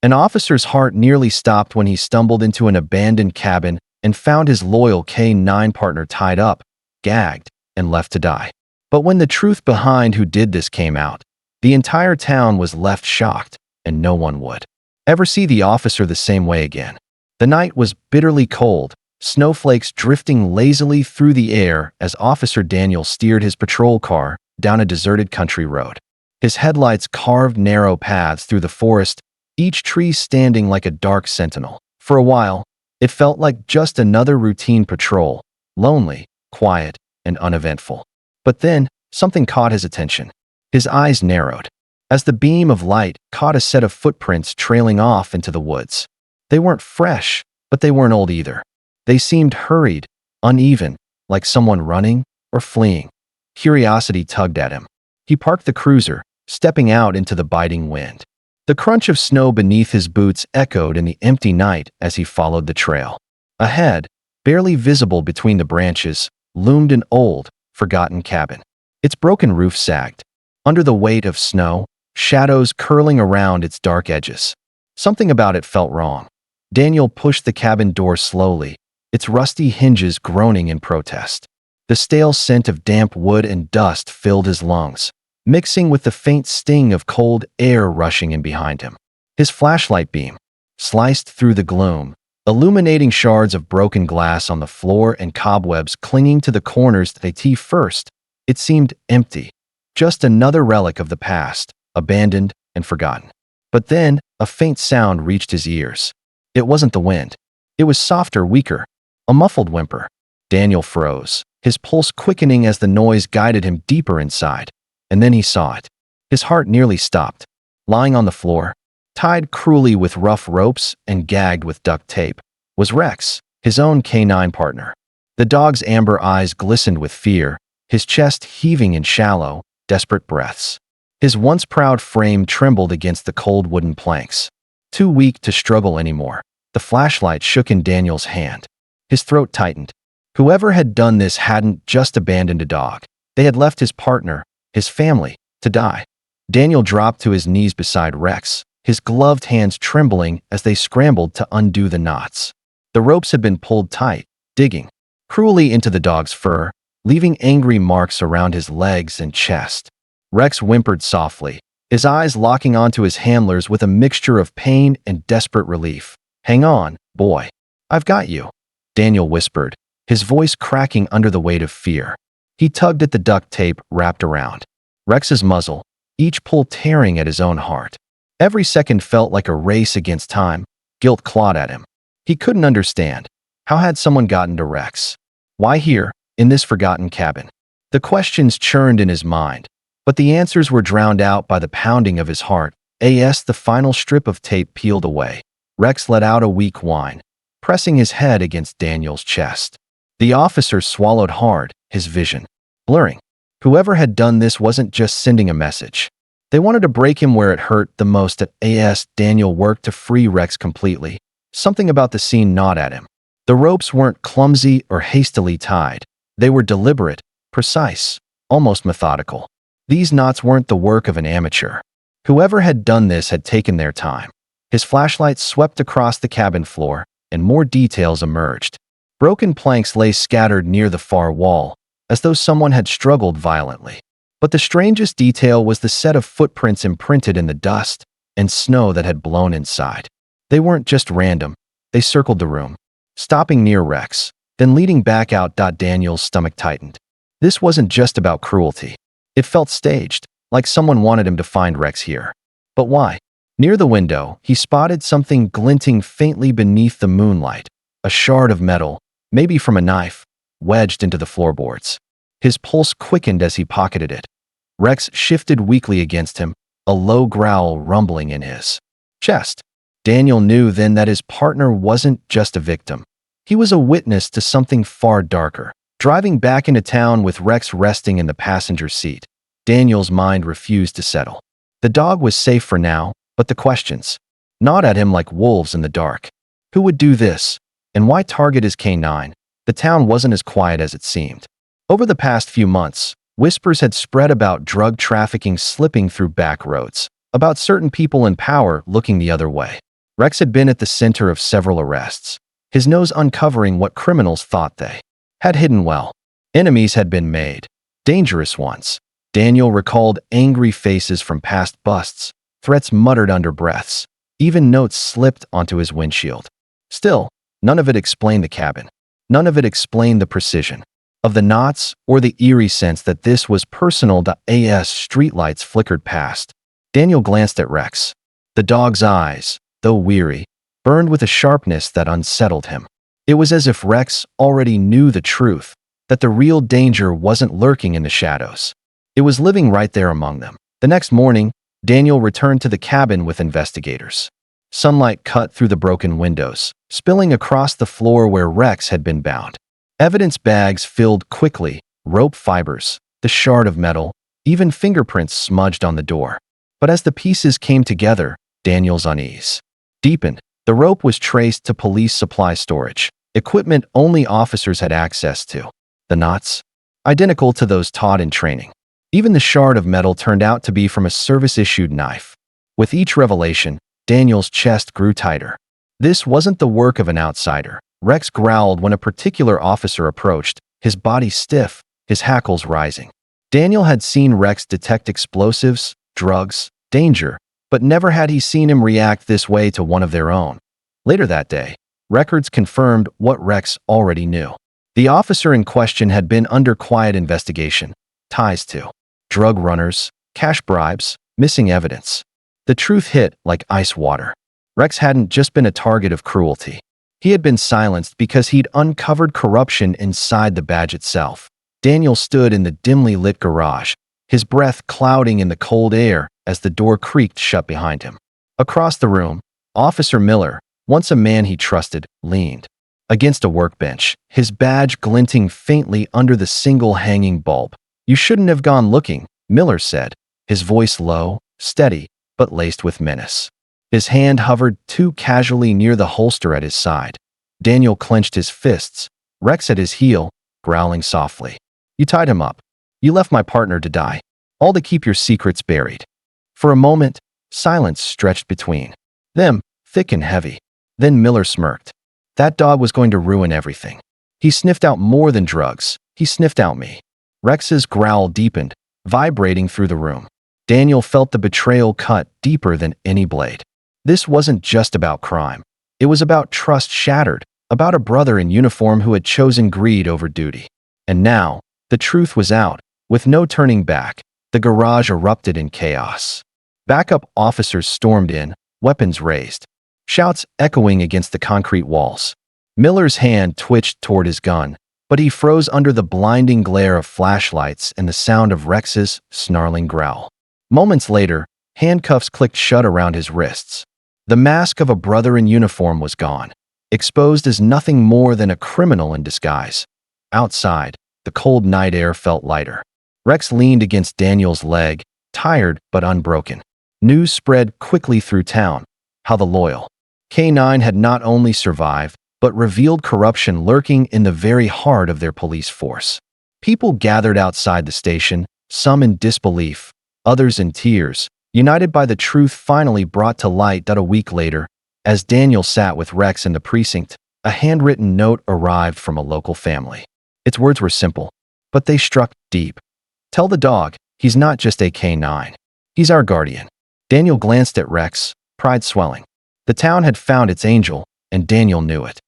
An officer's heart nearly stopped when he stumbled into an abandoned cabin and found his loyal K-9 partner tied up, gagged, and left to die. But when the truth behind who did this came out, the entire town was left shocked, and no one would ever see the officer the same way again. The night was bitterly cold, snowflakes drifting lazily through the air as Officer Daniel steered his patrol car down a deserted country road. His headlights carved narrow paths through the forest, each tree standing like a dark sentinel. For a while, it felt like just another routine patrol, lonely, quiet, and uneventful. But then, something caught his attention. His eyes narrowed as the beam of light caught a set of footprints trailing off into the woods. They weren't fresh, but they weren't old either. They seemed hurried, uneven, like someone running or fleeing. Curiosity tugged at him. He parked the cruiser, stepping out into the biting wind. The crunch of snow beneath his boots echoed in the empty night as he followed the trail. Ahead, barely visible between the branches, loomed an old, forgotten cabin. Its broken roof sagged. Under the weight of snow, shadows curling around its dark edges. Something about it felt wrong. Daniel pushed the cabin door slowly, its rusty hinges groaning in protest. The stale scent of damp wood and dust filled his lungs, mixing with the faint sting of cold air rushing in behind him. His flashlight beam sliced through the gloom, illuminating shards of broken glass on the floor and cobwebs clinging to the corners. At first, it seemed empty, just another relic of the past, abandoned and forgotten. But then, a faint sound reached his ears. It wasn't the wind. It was softer, weaker, a muffled whimper. Daniel froze, his pulse quickening as the noise guided him deeper inside. And then he saw it. His heart nearly stopped. Lying on the floor, tied cruelly with rough ropes and gagged with duct tape, was Rex, his own K-9 partner. The dog's amber eyes glistened with fear, his chest heaving in shallow, desperate breaths. His once proud frame trembled against the cold wooden planks. Too weak to struggle anymore, the flashlight shook in Daniel's hand. His throat tightened. Whoever had done this hadn't just abandoned a dog. They had left his partner, his family, to die. Daniel dropped to his knees beside Rex, his gloved hands trembling as they scrambled to undo the knots. The ropes had been pulled tight, digging cruelly into the dog's fur, leaving angry marks around his legs and chest. Rex whimpered softly, his eyes locking onto his handlers with a mixture of pain and desperate relief. "Hang on, boy. I've got you," Daniel whispered, his voice cracking under the weight of fear. He tugged at the duct tape wrapped around Rex's muzzle, each pull tearing at his own heart. Every second felt like a race against time. Guilt clawed at him. He couldn't understand. How had someone gotten to Rex? Why here, in this forgotten cabin? The questions churned in his mind, but the answers were drowned out by the pounding of his heart. As the final strip of tape peeled away, Rex let out a weak whine, pressing his head against Daniel's chest. The officer swallowed hard, his vision blurring. Whoever had done this wasn't just sending a message. They wanted to break him where it hurt the most. As Daniel worked to free Rex completely, something about the scene gnawed at him. The ropes weren't clumsy or hastily tied. They were deliberate, precise, almost methodical. These knots weren't the work of an amateur. Whoever had done this had taken their time. His flashlight swept across the cabin floor, and more details emerged. Broken planks lay scattered near the far wall, as though someone had struggled violently. But the strangest detail was the set of footprints imprinted in the dust and snow that had blown inside. They weren't just random. They circled the room, stopping near Rex, then leading back out. Daniel's stomach tightened. This wasn't just about cruelty. It felt staged, like someone wanted him to find Rex here. But why? Near the window, he spotted something glinting faintly beneath the moonlight, a shard of metal, maybe from a knife, wedged into the floorboards. His pulse quickened as he pocketed it. Rex shifted weakly against him, a low growl rumbling in his chest. Daniel knew then that his partner wasn't just a victim. He was a witness to something far darker. Driving back into town with Rex resting in the passenger seat, Daniel's mind refused to settle. The dog was safe for now, but the questions gnawed at him like wolves in the dark. Who would do this? And why target his K-9? The town wasn't as quiet as it seemed. Over the past few months, whispers had spread about drug trafficking slipping through back roads, about certain people in power looking the other way. Rex had been at the center of several arrests, his nose uncovering what criminals thought they had hidden well. Enemies had been made, dangerous ones. Daniel recalled angry faces from past busts, threats muttered under breaths, even notes slipped onto his windshield. Still, none of it explained the cabin. None of it explained the precision of the knots or the eerie sense that this was personal. As streetlights flickered past, Daniel glanced at Rex. The dog's eyes, though weary, burned with a sharpness that unsettled him. It was as if Rex already knew the truth, that the real danger wasn't lurking in the shadows. It was living right there among them. The next morning, Daniel returned to the cabin with investigators. Sunlight cut through the broken windows, spilling across the floor where Rex had been bound. Evidence bags filled quickly, rope fibers, the shard of metal, even fingerprints smudged on the door. But as the pieces came together, Daniel's unease deepened. The rope was traced to police supply storage, equipment only officers had access to. The knots, identical to those taught in training. Even the shard of metal turned out to be from a service-issued knife. With each revelation, Daniel's chest grew tighter. This wasn't the work of an outsider. Rex growled when a particular officer approached, his body stiff, his hackles rising. Daniel had seen Rex detect explosives, drugs, danger, but never had he seen him react this way to one of their own. Later that day, records confirmed what Rex already knew. The officer in question had been under quiet investigation, ties to drug runners, cash bribes, missing evidence. The truth hit like ice water. Rex hadn't just been a target of cruelty. He had been silenced because he'd uncovered corruption inside the badge itself. Daniel stood in the dimly lit garage, his breath clouding in the cold air as the door creaked shut behind him. Across the room, Officer Miller, once a man he trusted, leaned against a workbench, his badge glinting faintly under the single hanging bulb. "You shouldn't have gone looking," Miller said, his voice low, steady, but laced with menace. His hand hovered too casually near the holster at his side. Daniel clenched his fists, Rex at his heel, growling softly. "You tied him up. You left my partner to die, all to keep your secrets buried." For a moment, silence stretched between them, thick and heavy. Then Miller smirked. "That dog was going to ruin everything. He sniffed out more than drugs. He sniffed out me." Rex's growl deepened, vibrating through the room. Daniel felt the betrayal cut deeper than any blade. This wasn't just about crime. It was about trust shattered, about a brother in uniform who had chosen greed over duty. And now, the truth was out. With no turning back, the garage erupted in chaos. Backup officers stormed in, weapons raised, shouts echoing against the concrete walls. Miller's hand twitched toward his gun, but he froze under the blinding glare of flashlights and the sound of Rex's snarling growl. Moments later, handcuffs clicked shut around his wrists. The mask of a brother in uniform was gone, exposed as nothing more than a criminal in disguise. Outside, the cold night air felt lighter. Rex leaned against Daniel's leg, tired but unbroken. News spread quickly through town, how the loyal K9 had not only survived, but revealed corruption lurking in the very heart of their police force. People gathered outside the station, some in disbelief, others in tears, united by the truth finally brought to light. A week later, as Daniel sat with Rex in the precinct, a handwritten note arrived from a local family. Its words were simple, but they struck deep. "Tell the dog, he's not just a K9. He's our guardian." Daniel glanced at Rex, pride swelling. The town had found its angel, and Daniel knew it.